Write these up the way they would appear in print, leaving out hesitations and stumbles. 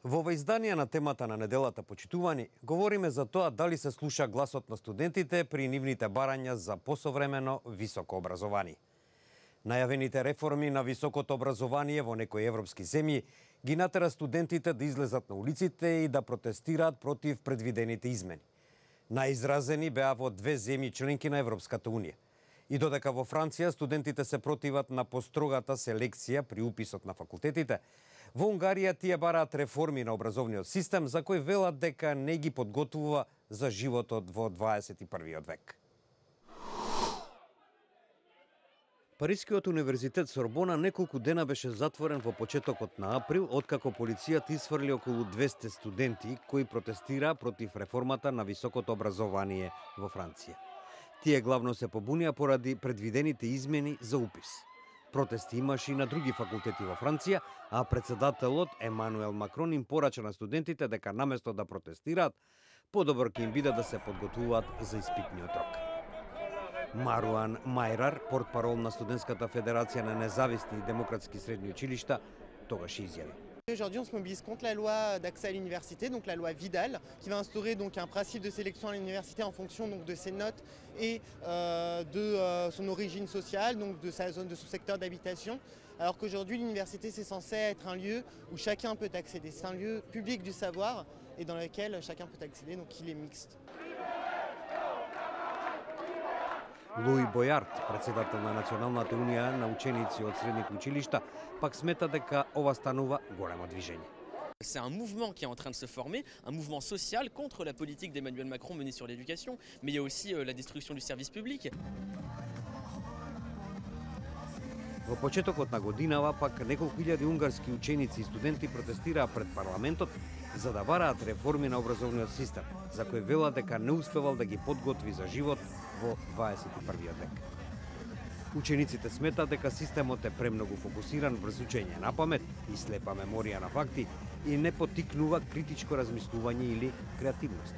Во ова издание на темата на неделата почитувани, говориме за тоа дали се слуша гласот на студентите при нивните барања за посовремено високо образование. Најавените реформи на високото образование во некои европски земји ги натера студентите да излезат на улиците и да протестираат против предвидените измени. Најизразени беа во две земји членки на Европската Унија. И додека во Франција студентите се противат на построгата селекција при уписот на факултетите, во Унгарија тие бараат реформи на образовниот систем за кој велат дека не ги подготвува за животот во 21. век. Парискиот универзитет Сорбона неколку дена беше затворен во почетокот на април, откако полицијата изфрли околу 200 студенти кои протестираа против реформата на високото образование во Франција. Тие главно се побунија поради предвидените измени за упис. Протести имаше и на други факултети во Франција, а председателот Емануел Макрон им порача на студентите дека наместо да протестираат, подобро ќе им биде да се подготвуваат за испитниот рок. Маруан Мајрар, портпарол на Студентската федерација на независни и демократски средни училишта, тогаш изјави. Aujourd'hui, on se mobilise contre la loi d'accès à l'université, donc la loi Vidal, qui va instaurer donc un principe de sélection à l'université en fonction donc de ses notes et de son origine sociale, donc de sa zone de sous-secteur d'habitation. Alors qu'aujourd'hui, l'université, c'est censé être un lieu où chacun peut accéder. C'est un lieu public du savoir et dans lequel chacun peut accéder, donc il est mixte. Луи Бојард, председател на Националната унија на ученици од средните училишта, пак смета дека ова станува големо движење. C'est un mouvement qui est en train de se former, un mouvement social contre la politique d'Emmanuel Macron menée sur l'éducation, mais il y a aussi la destruction du service public. Во почетокот на годинава пак неколку илјади унгарски ученици и студенти протестираа пред парламентот за да бараат реформи на образовниот систем, за кој велат дека не успевал да ги подготви за живот во 21. век. Учениците сметаат дека системот е премногу фокусиран врз учење на памет и слепа меморија на факти и не поттикнува критичко размислување или креативност.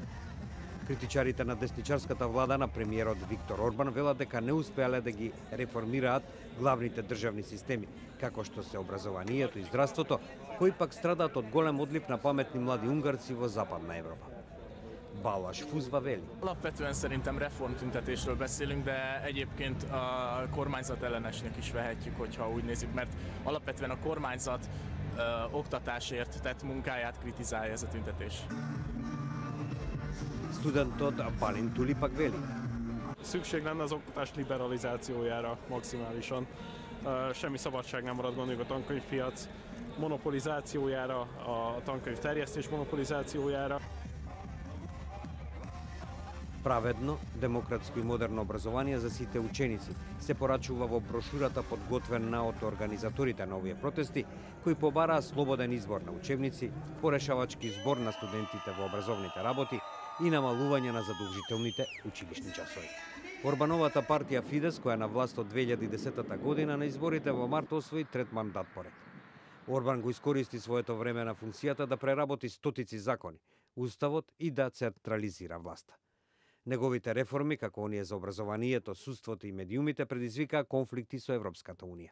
Критичарите на десничарската влада на премиерот Виктор Орбан велат дека не успеале да ги реформираат главните државни системи, како што се образованието и здравството, кои пак страдаат од голем одлив на паметни млади унгарци во Западна Европа. Balázs Fuzva veli. Alapvetően szerintem reformtüntetésről beszélünk, de egyébként a kormányzat ellenesnek is vehetjük, hogyha úgy nézzük, mert alapvetően a kormányzat oktatásért tett munkáját kritizálja ez a tüntetés. Studentod Balint Tulipak veli. Szükség lenne az oktatás liberalizációjára maximálisan. Semmi szabadság nem marad, gondoljuk a tankönyvpiac monopolizációjára, a tankönyv terjesztés monopolizációjára. Праведно, демократско и модерно образование за сите ученици се порачува во брошурата подготвена од организаторите на овие протести, кои побараа слободен избор на учебници, порешавачки збор на студентите во образовните работи и намалување на задолжителните училишни часови. Орбановата партија Фидес, која на власт од 2010 година на изборите во март освои трет мандат поред. Орбан го искористи своето време на функцијата да преработи стотици закони, уставот и да централизира власта. Неговите реформи, како оние за образованието, судството и медиумите, предизвикаа конфликти со Европската Унија.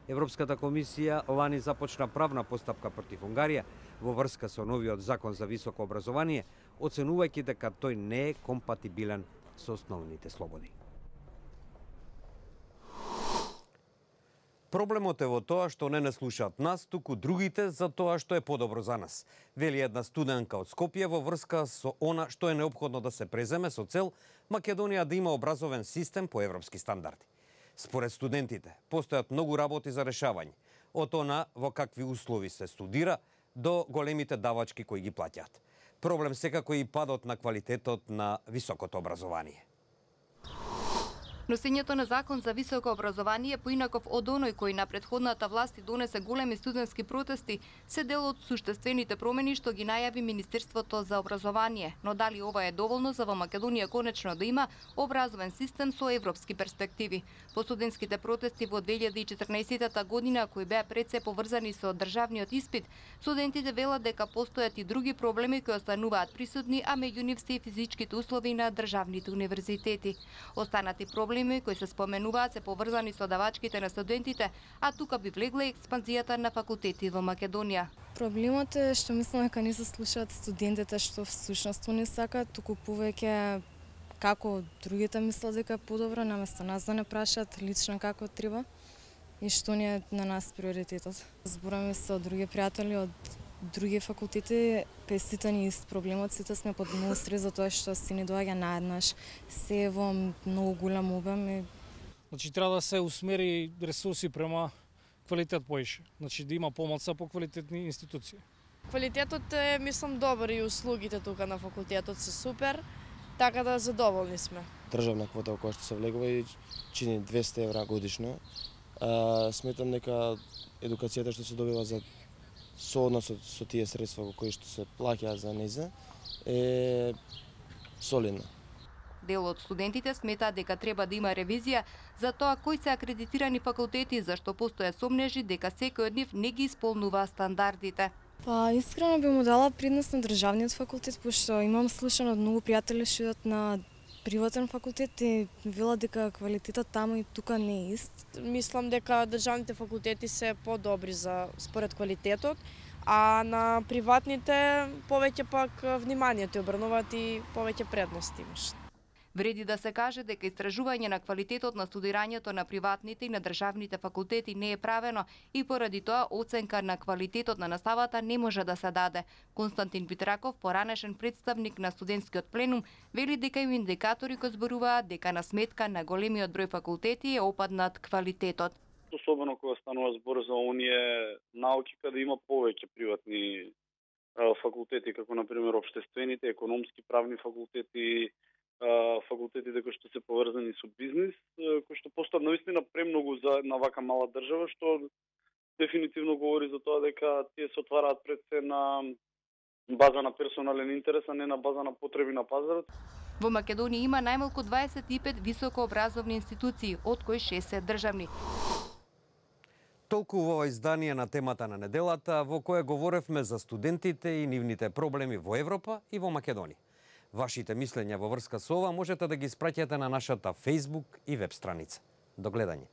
Европската комисија лани започна правна постапка против Унгарија во врска со новиот закон за високо образование, оценувајќи дека тој не е компатибилен со основните слободи. Проблемот е во тоа што не слушаат нас, туку другите за тоа што е подобро за нас. Вели една студентка од Скопје во врска со она што е неопходно да се преземе со цел Македонија да има образовен систем по европски стандарди. Според студентите, постојат многу работи за решавање, од она во какви услови се студира до големите давачки кои ги плаќаат. Проблем секако и падот на квалитетот на високото образование. Носењето на закон за високо образование, поинаков од оној кој на претходната власт донесе големи студентски протести, се дел од суштествените промени што ги најави Министерството за образование. Но дали ова е доволно за во Македонија конечно да има образовен систем со европски перспективи? По студентските протести во 2014 година, кои беа пред се поврзани со државниот испит, студентите велат дека постојат и други проблеми кои остануваат присутни, а меѓу нив се и физичките услови на државните универзитети. Останати проблеми проблеми кои се споменуваат се поврзани со давачките на студентите, а тука би влегла и експанзијата на факултети во Македонија. Проблемот е што мислам дека не се слушаат студентите што всушност не сакаат, туку повеќе како другите мислат дека е подобро, наместо нас да не прашаат лично како треба и што ни е на нас приоритетот. Збораме со други пријатели од други факултети, кај сите ни ист проблемот, сите сме под многу стрес за тоа што се ни доаѓа наеднаш, се во многу голем обем и Значи треба да се усмери ресурси према квалитет поише. Значи да има помоца по квалитетни институции. Квалитетот е, мислам, добар и услугите тука на факултетот се супер, така да задоволни сме. Државна квота која што се влегува и чини 200 евра годишно. Сметам дека едукацијата што се добива за сооднос со тие средства кои што се плаќаат за нејза е солидна. Дел од студентите сметаат дека треба да има ревизија за тоа кои се акредитирани факултети, зашто постојат сомнежи дека секој од нив не ги исполнува стандардите. Па, искрено би му дала предност на државниот факултет, пошто имам слушано од многу пријатели што идат на приватен факултет и велат дека квалитетот таму и тука не е ист. Мислам дека државните факултети се подобри за според квалитетот, а на приватните повеќе пак вниманието обрнуваат и повеќе предности имаш. Вреди да се каже дека истражување на квалитетот на студирањето на приватните и на државните факултети не е правено и поради тоа оценка на квалитетот на наставата не може да се даде. Константин Питраков, поранешен представник на студентскиот пленум, вели дека и индикатори кои зборуваат дека на сметка на големиот број факултети е опаднат квалитетот. Особено кога станува збор за оние науки каде има повеќе приватни факултети, како на пример општествените, економски, правни факултети, факултетите кои што се поврзани со бизнис, кои што постојат наистина премногу за една вака мала држава, што дефинитивно говори за тоа дека тие се отвараат пред се на база на персонален интерес, а не на база на потреби на пазарот. Во Македонија има најмалку 25 високообразовни институции, од кои 6 се државни. Толку во издание на темата на неделата, во кое говоревме за студентите и нивните проблеми во Европа и во Македонија. Вашите мислења во врска со ова можете да ги испраќате на нашата Facebook и веб страница. До гледање.